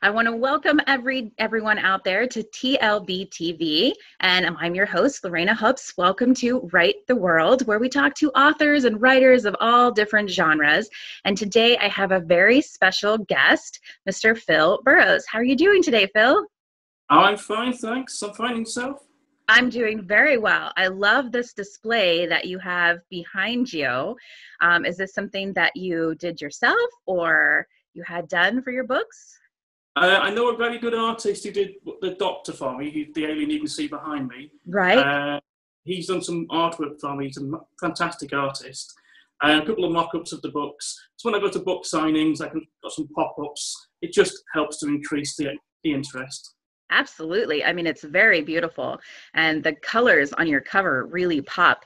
I want to welcome everyone out there to TLBTV, and I'm your host, Lorana Hoops. Welcome to Write the World, where we talk to authors and writers of all different genres. And today I have a very special guest, Mr. Phil Burrows. How are you doing today, Phil? I'm fine, thanks. I'm fine, yourself? I'm doing very well. I love this display that you have behind you. Is this something that you did yourself or you had done for your books? I know a very good artist who did the Doctor for me, the alien you can see behind me. Right. He's done some artwork for me. He's a fantastic artist. A couple of mock-ups of the books. So when I go to book signings, I can got some pop-ups. It just helps to increase the interest. Absolutely. I mean, it's very beautiful. And the colors on your cover really pop.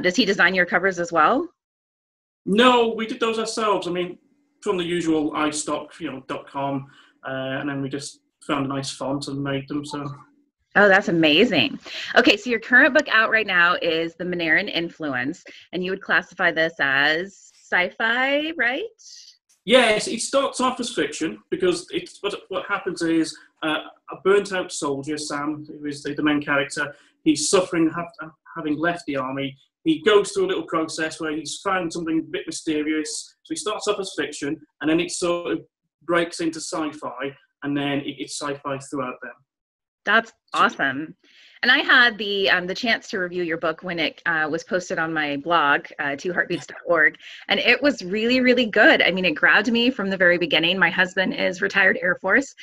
Does he design your covers as well? No, we did those ourselves. I mean, from the usual iStock, .com, and then we just found a nice font and made them. So. Oh, that's amazing. Okay, so your current book out right now is The Manaran Influence, and you would classify this as sci-fi, right? Yes, it starts off as fiction because it's what happens is a burnt-out soldier, Sam, who is the main character, he's suffering having left the army. He goes through a little process where he's found something a bit mysterious. So he starts off as fiction, and then it sort of breaks into sci-fi, and then it's sci-fi throughout them. That's awesome. And I had the chance to review your book when it was posted on my blog, twoheartbeats.org, and it was really, really good. I mean, it grabbed me from the very beginning. My husband is retired Air Force,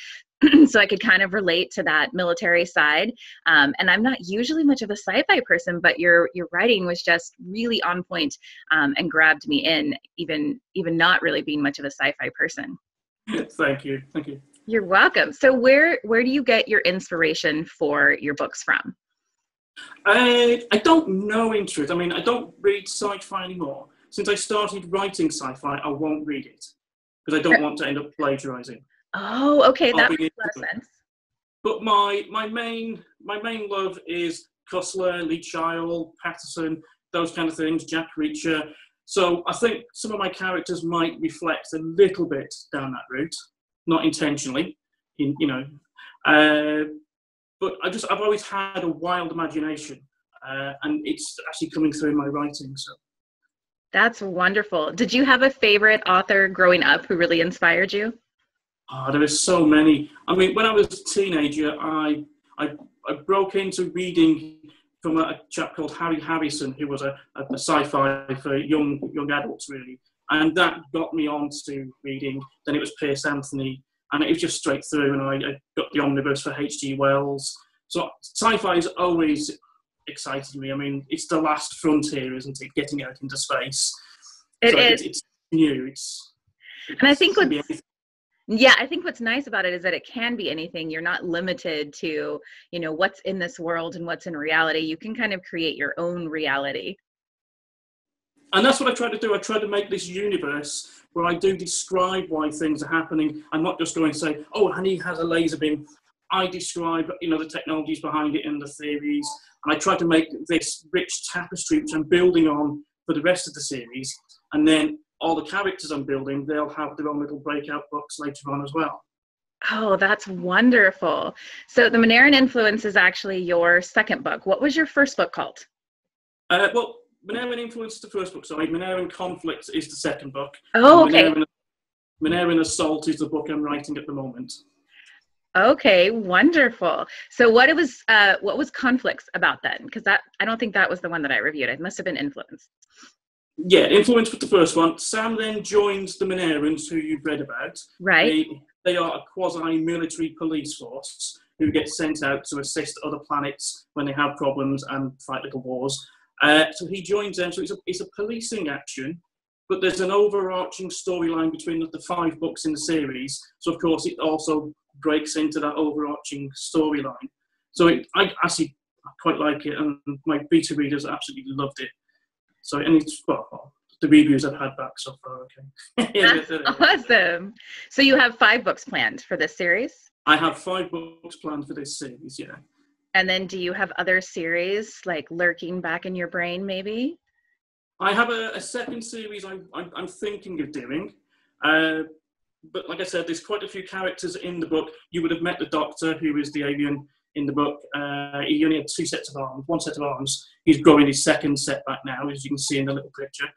so I could kind of relate to that military side. And I'm not usually much of a sci-fi person, but your writing was just really on point and grabbed me in, even not really being much of a sci-fi person. Thank you. Thank you. You're welcome. So where do you get your inspiration for your books from? I don't know, in truth. I mean, I don't read sci-fi anymore. Since I started writing sci-fi, I won't read it because I don't want to end up plagiarizing. Oh, okay, that makes a lot of sense. But my main love is Cussler, Lee Child, Patterson, those kind of things, Jack Reacher. So I think some of my characters might reflect a little bit down that route. Not intentionally, but I've always had a wild imagination, and it's actually coming through in my writing. So that's wonderful. Did you have a favorite author growing up who really inspired you? There are so many. I mean, when I was a teenager, I broke into reading from a chap called Harry Harrison, who was a sci-fi for young adults, really. And that got me on to reading. Then it was Pierce Anthony, and it was just straight through. And I got the omnibus for H.G. Wells. So sci-fi has always excited me. I mean, it's the last frontier, isn't it? Getting out into space. It's new. And I think I think what's nice about it is that it can be anything. You're not limited to, what's in this world and what's in reality. You can kind of create your own reality. And that's what I try to do. I try to make this universe where I do describe why things are happening. I'm not just going to say, oh, and he has a laser beam. I describe, the technologies behind it and the theories. And I try to make this rich tapestry, which I'm building on for the rest of the series. And then all the characters I'm building, they'll have their own little breakout books later on as well. Oh, that's wonderful. So The Manaran Influence is actually your second book. What was your first book called? Manaran Influence is the first book, sorry. Manaran Conflict is the second book. Oh, okay. Manaran Assault is the book I'm writing at the moment. Okay, wonderful. So what was Conflicts about then? Because I don't think that was the one that I reviewed. It must have been Influence. Yeah, Influence was the first one. Sam then joins the Manarans, who you've read about. Right. They are a quasi-military police force who get sent out to assist other planets when they have problems and fight little wars. So he joins them. So it's a policing action, but there's an overarching storyline between the 5 books in the series. So, of course, it also breaks into that overarching storyline. So I actually quite like it, and my beta readers absolutely loved it. So, and it's, the reviews I've had back so far, okay. That's awesome. So you have 5 books planned for this series? I have 5 books planned for this series, yeah. And then do you have other series like lurking back in your brain, maybe? I have a second series I'm thinking of doing. but like I said, there's quite a few characters in the book. You would have met the Doctor, who is the alien in the book. He only had one set of arms. He's growing his second set back now, as you can see in the little picture.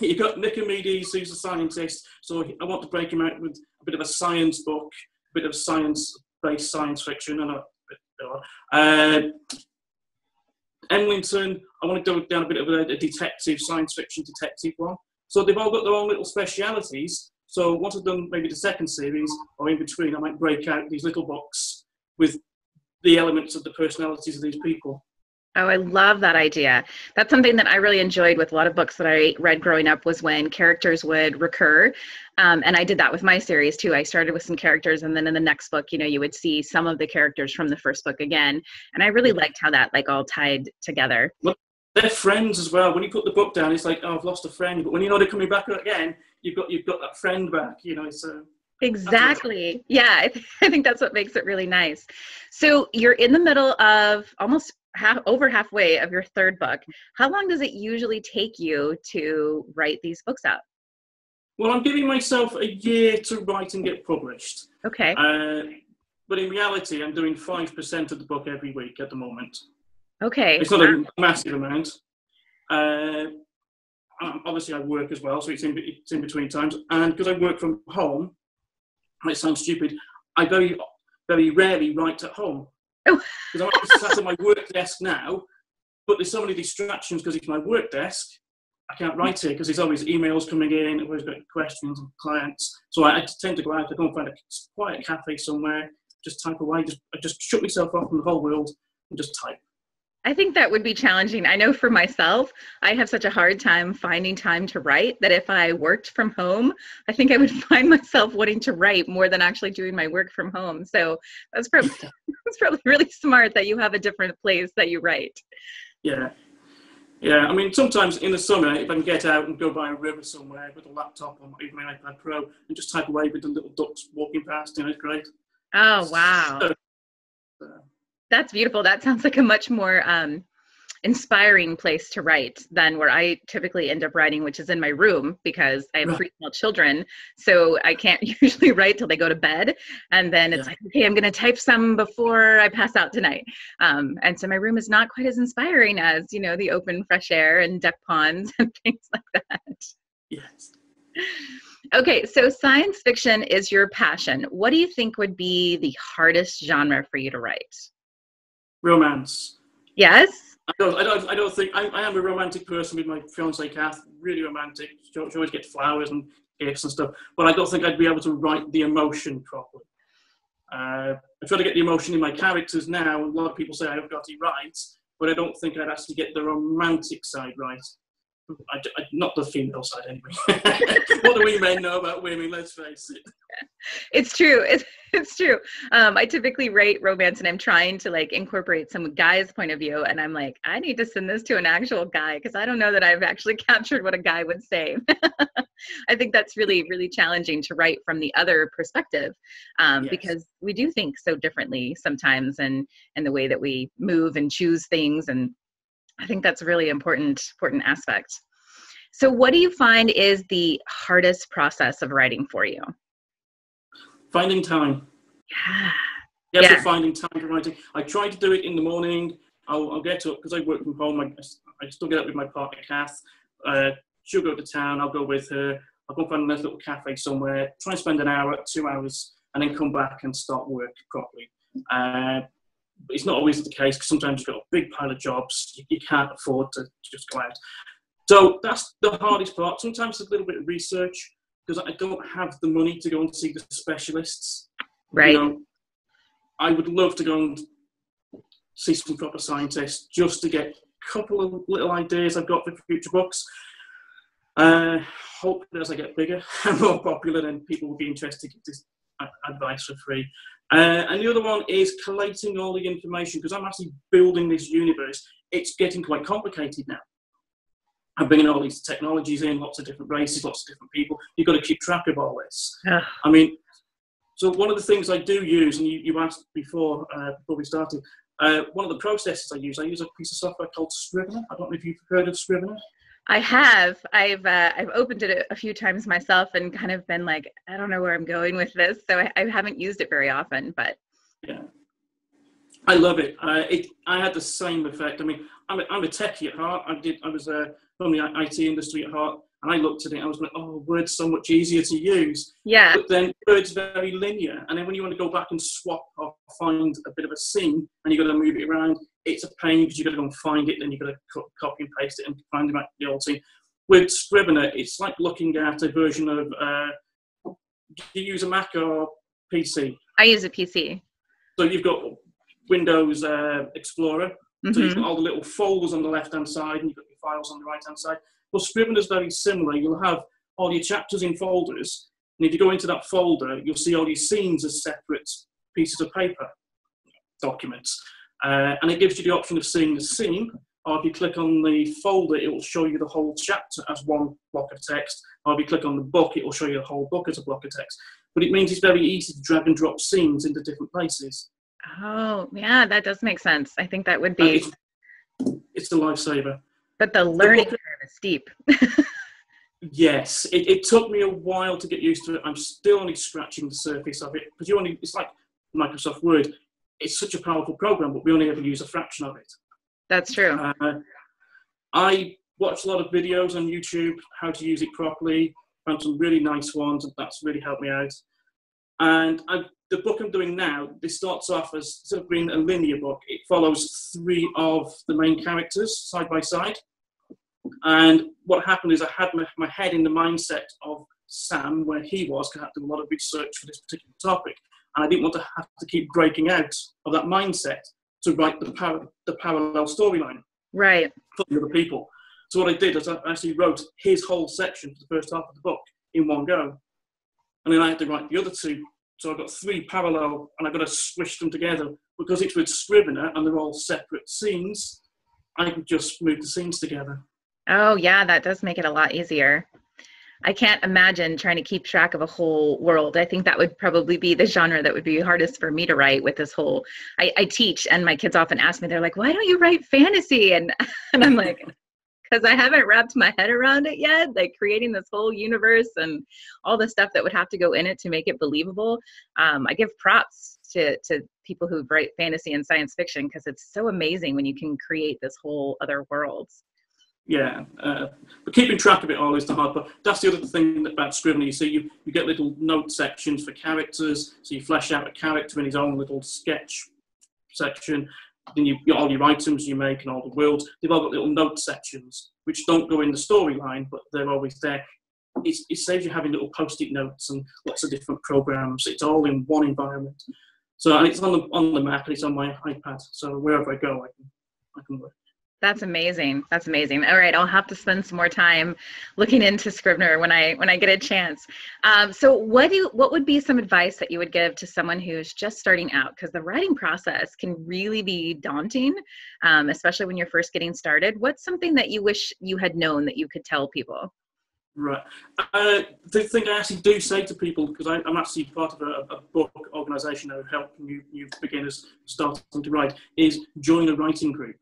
You've got Nicomedes, who's a scientist. So I want to break him out with a bit of a science book, a bit of science-based science fiction. I know, Emlington, I want to go down a bit of a detective, science fiction detective one. So they've all got their own little specialities. So once I've done maybe the second series, or in between, I might break out these little books with the elements of the personalities of these people. Oh, I love that idea. That's something that I really enjoyed with a lot of books that I read growing up, was when characters would recur. And I did that with my series too. I started with some characters, and then in the next book, you know, you would see some of the characters from the first book again. And I really liked how that like all tied together. Well, they're friends as well. When you put the book down, it's like, oh, I've lost a friend. But when you know they're coming back again, you've got that friend back, you know. So exactly. Yeah, I think that's what makes it really nice. So you're in the middle of almost over halfway of your third book. How long does it usually take you to write these books out? Well, I'm giving myself a year to write and get published. Okay. But in reality, I'm doing 5% of the book every week at the moment. Okay. It's not a massive amount. Obviously, I work as well, so it's in between times. And because I work from home, it sounds stupid, I very, very rarely write at home. Because I'm sat at my work desk now, but there's so many distractions because it's my work desk. I can't write here because there's always emails coming in, I've always got questions and clients. So I tend to go out, I go and find a quiet cafe somewhere, just type away, I just shut myself off from the whole world and just type. I think that would be challenging. I know for myself, I have such a hard time finding time to write that if I worked from home, I think I would find myself wanting to write more than actually doing my work from home. So that's probably really smart that you have a different place that you write. Yeah. Yeah, I mean, sometimes in the summer, if I can get out and go by a river somewhere with a laptop or even my iPad Pro and just type away with the little ducks walking past, you know, it's great. Oh, wow. That's beautiful. That sounds like a much more inspiring place to write than where I typically end up writing, which is in my room because I have 3 small children. So I can't usually write till they go to bed. And then it's like, okay, I'm going to type some before I pass out tonight. And so my room is not quite as inspiring as, you know, the open fresh air and duck ponds and things like that. Yes. Okay, so science fiction is your passion. What do you think would be the hardest genre for you to write? Romance. Yes? I don't think I am a romantic person with my fiancée Kath, really romantic. She always gets flowers and gifts and stuff, but I don't think I'd be able to write the emotion properly. I try to get the emotion in my characters now, and a lot of people say I've got it right, but I don't think I'd actually get the romantic side right. Not the female side, anyway. What do we men know about women? Let's face it. It's true. It's true. I typically write romance, and I'm trying to like incorporate some guy's point of view. And I'm like, I need to send this to an actual guy because I don't know that I've actually captured what a guy would say. I think that's really, really challenging to write from the other perspective because we do think so differently sometimes, and the way that we move and choose things. And I think that's a really important aspect. So what do you find is the hardest process of writing for you? Finding time. Yeah. Yes, finding time for writing. I try to do it in the morning. I'll get up, because I work from home. I still get up with my partner, Kath. She'll go to town. I'll go with her. I'll go find a nice little cafe somewhere, try and spend an hour, 2 hours, and then come back and start work properly. But it's not always the case, because sometimes you've got a big pile of jobs. You can't afford to just go out. So that's the hardest part. Sometimes it's a little bit of research, because I don't have the money to go and see the specialists. Right. You know, I would love to go and see some proper scientists just to get a couple of little ideas I've got for future books. Hopefully, as I get bigger and more popular, then people will be interested in this advice for free. And the other one is collating all the information, because I'm actually building this universe. It's getting quite complicated now. I'm bringing all these technologies in, lots of different races, lots of different people. You've got to keep track of all this. I mean, so one of the things I do use, and you asked before we started, one of the processes I use a piece of software called Scrivener. I don't know if you've heard of Scrivener. I have. I've opened it a few times myself and kind of been like, I don't know where I'm going with this. So I haven't used it very often, but. Yeah. I love it. I had the same effect. I mean, I'm a techie at heart. I was from the IT industry at heart, and I looked at it. I was like, oh, Word's so much easier to use. Yeah. But then Word's very linear, and then when you want to go back and swap or find a bit of a scene, and you've got to move it around, it's a pain because you've got to go and find it, then you've got to copy and paste it and find it back to the old scene. With Scrivener, it's like looking at a version of. Do you use a Mac or PC? I use a PC. So you've got Windows Explorer. Mm-hmm. So you've got all the little folders on the left-hand side, and you've got your files on the right-hand side. Well, Scrivener's very similar. You'll have all your chapters in folders, and if you go into that folder, you'll see all your scenes as separate pieces of paper, documents. And it gives you the option of seeing the scene, or if you click on the folder, it will show you the whole chapter as one block of text, or if you click on the book, it will show you the whole book as a block of text. But it means it's very easy to drag and drop scenes into different places. Oh, yeah, that does make sense. I think that would be. It's a lifesaver. But the learning curve is steep. Yes, it took me a while to get used to it. I'm still only scratching the surface of it because it's like Microsoft Word. It's such a powerful program, but we only ever use a fraction of it. That's true. I watched a lot of videos on YouTube, how to use it properly, found some really nice ones, and that's really helped me out. And the book I'm doing now, this starts off as, instead of being a linear book, it follows 3 of the main characters side by side. And what happened is I had my head in the mindset of Sam, where he was, because I had to do a lot of research for this particular topic. And I didn't want to have to keep breaking out of that mindset to write the parallel storyline right. for the other people. So what I did is I actually wrote his whole section for the first half of the book in one go. And then I had to write the other 2. So I've got 3 parallel, and I've got to squish them together. Because it's with Scrivener, and they're all separate scenes, I can just move the scenes together. Oh, yeah, that does make it a lot easier. I can't imagine trying to keep track of a whole world. I think that would probably be the genre that would be hardest for me to write with this whole, I teach, and my kids often ask me, they're like, why don't you write fantasy? And I'm like, because I haven't wrapped my head around it yet, like creating this whole universe and all the stuff that would have to go in it to make it believable. I give props to people who write fantasy and science fiction because it's so amazing when you can create this whole other worlds. Yeah, but keeping track of it all is the hard part. That's the other thing about Scrivener. You see, you get little note sections for characters, so you flesh out a character in his own little sketch section. Then you all your items you make and all the worlds, they've all got little note sections, which don't go in the storyline, but they're always there. It saves you having little post-it notes and lots of different programs. It's all in one environment. So, and it's on the Mac and it's on my iPad. So wherever I go, I can work. That's amazing. That's amazing. All right, I'll have to spend some more time looking into Scrivener when I get a chance. So what would be some advice that you would give to someone who's just starting out? Because the writing process can really be daunting, especially when you're first getting started. What's something that you wish you had known that you could tell people? Right. The thing I actually do say to people, because I'm actually part of a book organisation that will help new beginners starting to write, is join a writing group.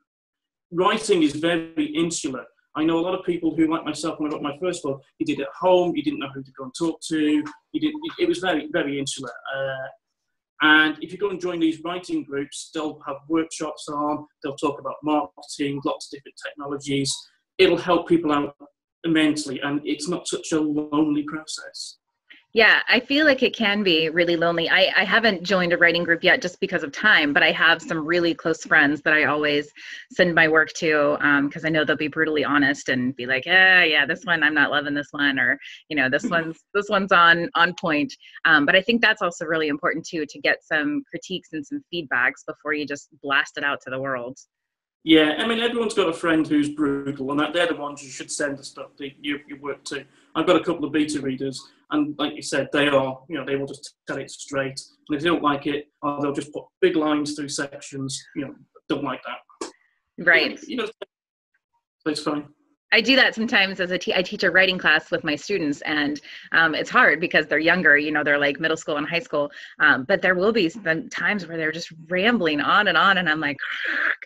Writing is very insular. I know a lot of people who, like myself, when I got my first book, you did it at home, you didn't know who to go and talk to, it was very, very insular. And if you go and join these writing groups, they'll have workshops on, they'll talk about marketing, lots of different technologies. It'll help people out immensely, and it's not such a lonely process. Yeah, I feel like it can be really lonely. I haven't joined a writing group yet just because of time, but I have some really close friends that I always send my work to because I know they'll be brutally honest and be like, yeah, this one, I'm not loving this one, or, this one's on point. But I think that's also really important too, to get some critiques and some feedbacks before you just blast it out to the world. Yeah, I mean, everyone's got a friend who's brutal, and they're the ones you should send the stuff that you work to. I've got a couple of beta readers, and like you said, they are, they will just tell it straight. And if they don't like it, they'll just put big lines through sections, don't like that. Right. It's fine. I do that sometimes as I teach a writing class with my students, and it's hard because they're younger, they're like middle school and high school. But there will be some times where they're just rambling on, and I'm like,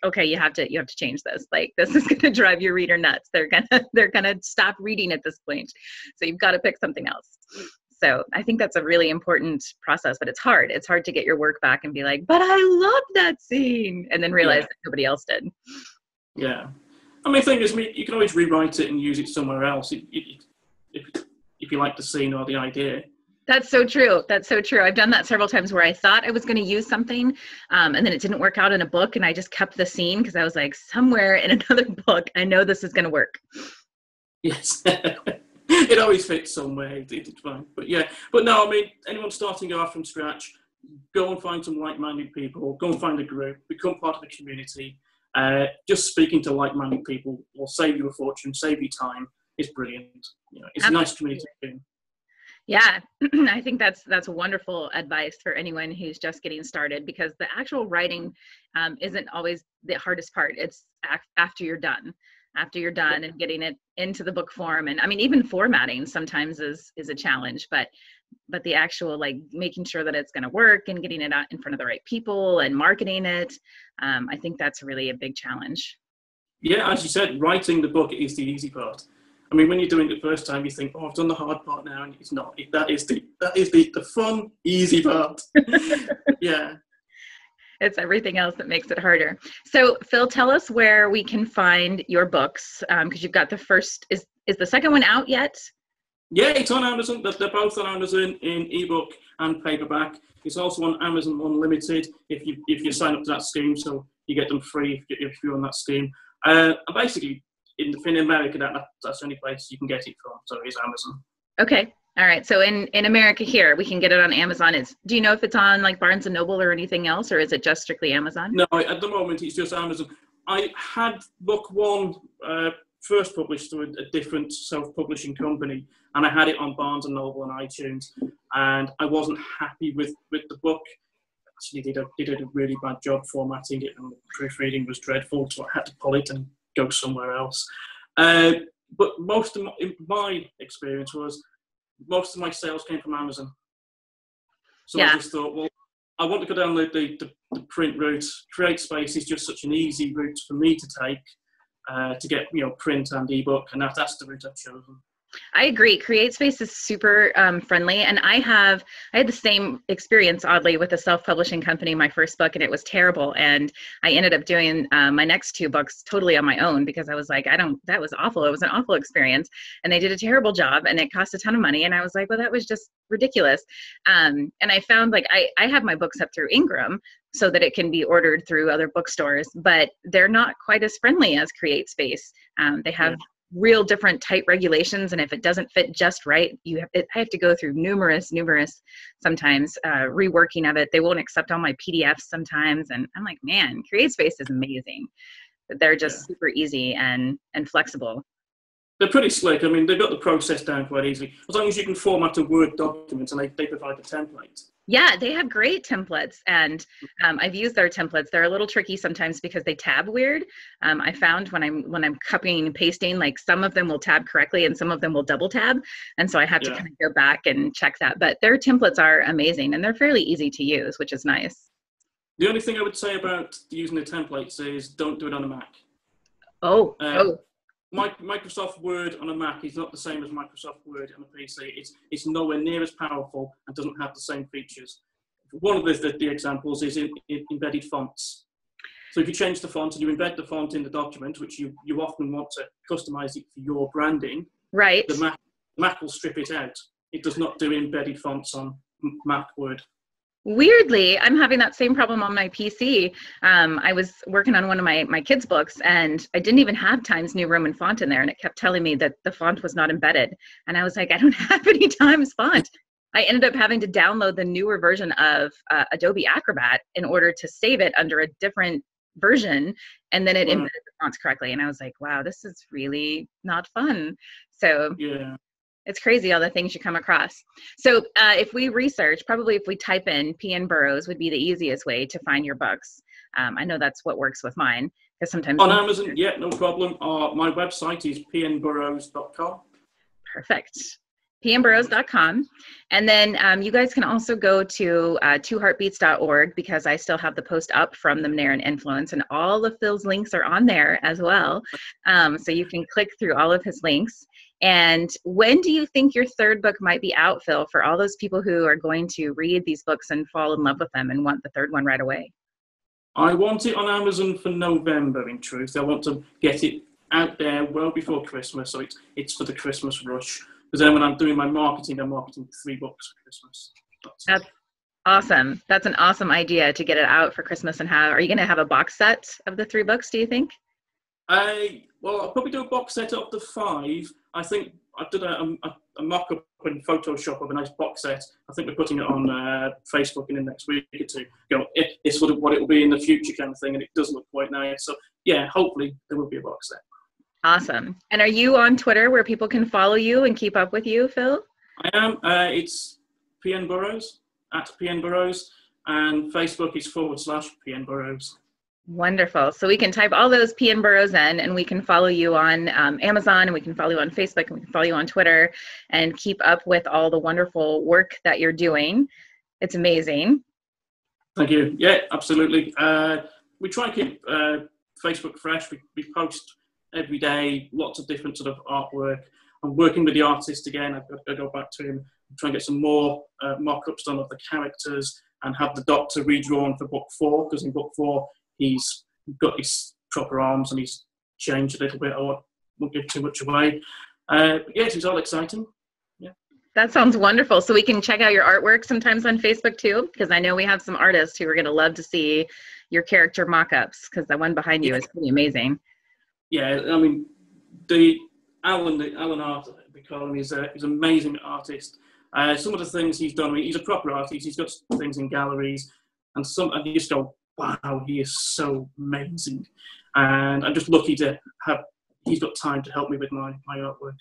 okay, you have to change this. Like, this is going to drive your reader nuts. They're gonna stop reading at this point. So you've got to pick something else. So I think that's a really important process, but it's hard. It's hard to get your work back and be like, but I love that scene, and then realize that nobody else did. Yeah. I mean, the thing is, you can always rewrite it and use it somewhere else if you like the scene or the idea. That's so true. That's so true. I've done that several times where I thought I was going to use something, and then it didn't work out in a book, and I just kept the scene because I was like, somewhere in another book, I know this is going to work. Yes. It always fits somewhere. It's fine. But no, I mean, anyone starting off from scratch, go and find some like-minded people, go and find a group, become part of the community. Just speaking to like-minded people will save you a fortune, save you time. It's brilliant. It's Absolutely. A nice community thing. Yeah, I think that's wonderful advice for anyone who's just getting started, because the actual writing isn't always the hardest part. It's after you're done. And getting it into the book form. And I mean, even formatting sometimes is a challenge, but the actual, like, making sure that it's going to work and getting it out in front of the right people and marketing it, I think that's really a big challenge. Yeah, as you said, writing the book is the easy part. I mean, when you're doing it the first time, you think, oh, I've done the hard part now, and it's not. That is the fun, easy part. Yeah. It's everything else that makes it harder. So, Phil, tell us where we can find your books, because you've got the first. Is the second one out yet? Yeah, it's on Amazon. They're both on Amazon in ebook and paperback. It's also on Amazon Unlimited if you sign up to that scheme, so you get them free if you're on that scheme. Basically, in America, that's the only place you can get it from. So it's Amazon. Okay. All right. So in America here, we can get it on Amazon. Do you know if it's on like Barnes & Noble or anything else, or is it just strictly Amazon? No, at the moment, it's just Amazon. I had book one first published through a different self-publishing company, and I had it on Barnes & Noble and iTunes, and I wasn't happy with the book. Actually, did a really bad job formatting it, and the proofreading was dreadful, so I had to pull it and go somewhere else. But most of my experience was, most of my sales came from Amazon. So I just thought, well, I want to go down the print route. CreateSpace is just such an easy route for me to take to get print and ebook, and that's the route I've chosen. I agree. CreateSpace is super friendly, and I had the same experience, oddly, with a self-publishing company, my first book, and it was terrible. And I ended up doing my next two books totally on my own, because I was like, that was awful. It was an awful experience, and they did a terrible job, and it cost a ton of money. And I was like, well, that was just ridiculous. And I found, like, I have my books up through Ingram so that it can be ordered through other bookstores, but they're not quite as friendly as CreateSpace. They have real different tight regulations, and if it doesn't fit just right, I have to go through numerous sometimes reworking of it. They won't accept all my PDFs sometimes, and I'm like, man, CreateSpace is amazing. But they're just super easy and flexible. They're pretty slick. I mean, they've got the process down quite easily, as long as you can format a Word document, and they provide the template. Yeah, they have great templates, and I've used their templates. They're a little tricky sometimes because they tab weird. I found when I'm copying and pasting, like, some of them will tab correctly and some of them will double tab, and so I have to kind of go back and check that. But their templates are amazing, and they're fairly easy to use, which is nice. The only thing I would say about using the templates is don't do it on a Mac. Microsoft Word on a Mac is not the same as Microsoft Word on a PC. It's nowhere near as powerful and doesn't have the same features. One of the examples is in embedded fonts. So if you change the font and you embed the font in the document, which you often want to customize it for your branding, right? The Mac will strip it out. It does not do embedded fonts on Mac Word. Weirdly, I'm having that same problem on my PC. I was working on one of my kids' books, and I didn't even have Times New Roman font in there, and it kept telling me that the font was not embedded. And I was like, I don't have any Times font. I ended up having to download the newer version of Adobe Acrobat in order to save it under a different version, and then it embedded the fonts correctly. And I was like, wow, this is really not fun. So it's crazy all the things you come across. So if we research, probably if we type in P.N. Burrows would be the easiest way to find your books. I know that's what works with mine. Because sometimes On Amazon, yeah, no problem. My website is pnburrows.com. Perfect. pmburrows.com. And then you guys can also go to twoheartbeats.org, because I still have the post up from the Mandarin Influence, and all of Phil's links are on there as well. So you can click through all of his links. And when do you think your third book might be out, Phil, for all those people who are going to read these books and fall in love with them and want the third one right away? I want it on Amazon for November, in truth. I want to get it out there well before Christmas, so it's for the Christmas rush. Because then when I'm doing my marketing, I'm marketing 3 books for Christmas. That's awesome. That's an awesome idea to get it out for Christmas. And are you going to have a box set of the 3 books, do you think? Well, I'll probably do a box set of the 5. I think I've done a mock-up in Photoshop of a nice box set. I think we're putting it on Facebook in the next week or 2. It's sort of what it will be in the future kind of thing, and it does look quite nice. So, yeah, hopefully there will be a box set. Awesome. And are you on Twitter where people can follow you and keep up with you, Phil? I am. It's PN Burrows, @PN Burrows, and Facebook is /PN Burrows. Wonderful. So we can type all those PN Burrows in, and we can follow you on Amazon, and we can follow you on Facebook, and we can follow you on Twitter, and keep up with all the wonderful work that you're doing. It's amazing. Thank you. Yeah, absolutely. We try and keep Facebook fresh. We post every day, lots of different sort of artwork. I'm working with the artist again. I've got to go back to him, try and get some more mock-ups done of the characters, and have the Doctor redrawn for book 4, because in book 4, he's got his proper arms and he's changed a little bit. I won't give too much away. Yes, it's all exciting. Yeah. That sounds wonderful. So we can check out your artwork sometimes on Facebook too, because I know we have some artists who are going to love to see your character mock-ups, because the one behind you is pretty amazing. Yeah, I mean, the Alan Art, they call him, he's an amazing artist. Some of the things he's done, I mean, he's a proper artist. He's got things in galleries, and you just go, wow, he is so amazing. And I'm just lucky to have, he's got time to help me with my artwork.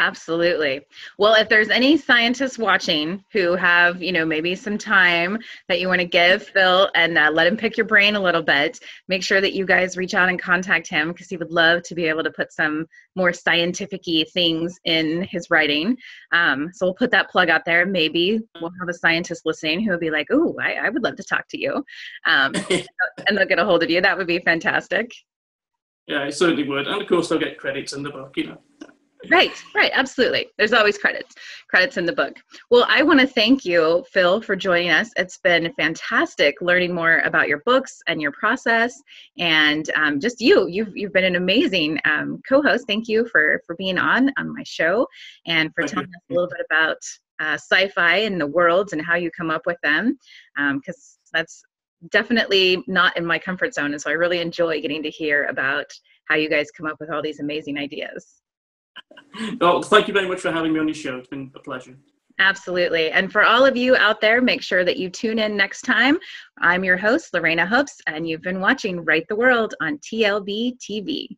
Absolutely. Well, if there's any scientists watching who have, maybe some time that you want to give Phil and let him pick your brain a little bit, make sure that you guys reach out and contact him, because he would love to be able to put some more scientific-y things in his writing. So we'll put that plug out there. Maybe we'll have a scientist listening who will be like, oh, I would love to talk to you. And they'll get a hold of you. That would be fantastic. Yeah, it certainly would. And of course, they'll get credits in the book, Right, absolutely. There's always credits in the book. Well, I want to thank you, Phil, for joining us. It's been fantastic learning more about your books and your process, and just you've been an amazing co-host. Thank you for being on my show, and for telling us a little bit about sci-fi and the worlds and how you come up with them, because that's definitely not in my comfort zone, and so I really enjoy getting to hear about how you guys come up with all these amazing ideas. Well, thank you very much for having me on your show. It's been a pleasure. Absolutely. And for all of you out there, make sure that you tune in next time. I'm your host, Lorana Hoops, and you've been watching Write the World on TLBTV.